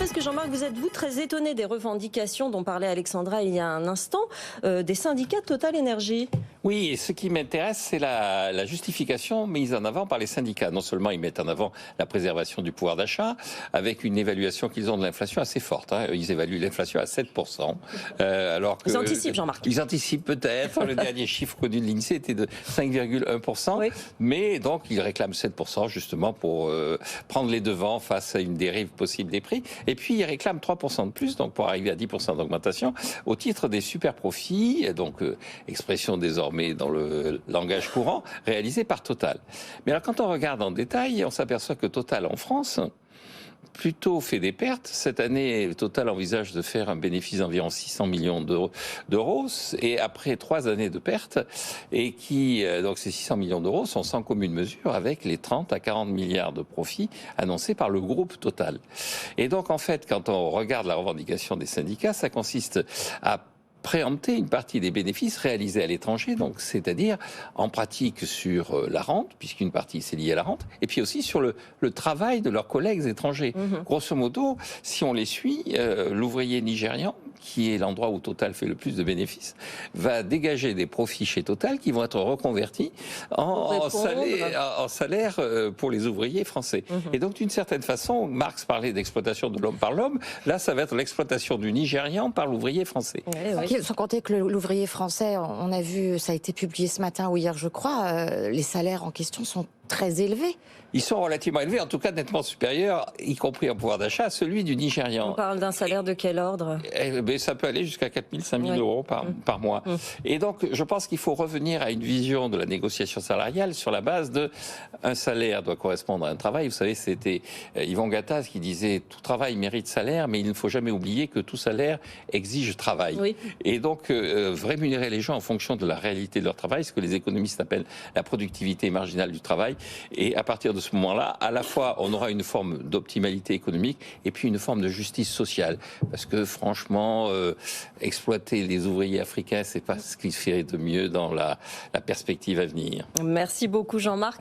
parce que Jean-Marc, vous êtes-vous très étonné des revendications dont parlait Alexandra il y a un instant, des syndicats Total Énergie? Oui, et ce qui m'intéresse, c'est la justification mise en avant par les syndicats. Non seulement ils mettent en avant la préservation du pouvoir d'achat, avec une évaluation qu'ils ont de l'inflation assez forte. Ils évaluent l'inflation à 7%. Alors que, ils anticipent, Jean-Marc. Ils anticipent peut-être. Le dernier chiffre connu de l'INSEE était de 5,1%. Oui. Mais donc, ils réclament 7% justement pour prendre les devants face à une dérive possible des prix. Et puis, ils réclament 3% de plus, donc pour arriver à 10% d'augmentation, au titre des super profits, donc expression désormais dans le langage courant, réalisé par Total. Mais alors, quand on regarde en détail, on s'aperçoit que Total en France plutôt fait des pertes. Cette année, Total envisage de faire un bénéfice d'environ 600 millions d'euros, et après 3 années de pertes, et donc ces 600 millions d'euros sont sans commune mesure avec les 30 à 40 milliards de profits annoncés par le groupe Total. Et donc, en fait, quand on regarde la revendication des syndicats, ça consiste à préempter une partie des bénéfices réalisés à l'étranger, donc c'est-à-dire en pratique sur la rente, puisqu'une partie c'est lié à la rente, et puis aussi sur le travail de leurs collègues étrangers. Grosso modo, si on les suit, l'ouvrier nigérian, qui est l'endroit où Total fait le plus de bénéfices, va dégager des profits chez Total qui vont être reconvertis en salaire pour les ouvriers français. Et donc, d'une certaine façon, Marx parlait d'exploitation de l'homme par l'homme, là, ça va être l'exploitation du Nigérian par l'ouvrier français. Sans compter que l'ouvrier français, on a vu, ça a été publié ce matin ou hier, je crois, les salaires en question sont très élevés. Ils sont relativement élevés, en tout cas nettement supérieurs, y compris en pouvoir d'achat, à celui du Nigérian. On parle d'un salaire de quel ordre? Ça peut aller jusqu'à 4 000, 5 000 euros par mois. Et donc, je pense qu'il faut revenir à une vision de la négociation salariale sur la base de un salaire doit correspondre à un travail. Vous savez, c'était Yvon Gattaz qui disait « tout travail mérite salaire, mais il ne faut jamais oublier que tout salaire exige travail ». Et donc, rémunérer les gens en fonction de la réalité de leur travail, ce que les économistes appellent la productivité marginale du travail. Et à partir de ce moment-là, à la fois, on aura une forme d'optimalité économique et puis une forme de justice sociale. Parce que franchement, exploiter les ouvriers africains, c'est pas ce qui se ferait de mieux dans la perspective à venir. Merci beaucoup, Jean-Marc.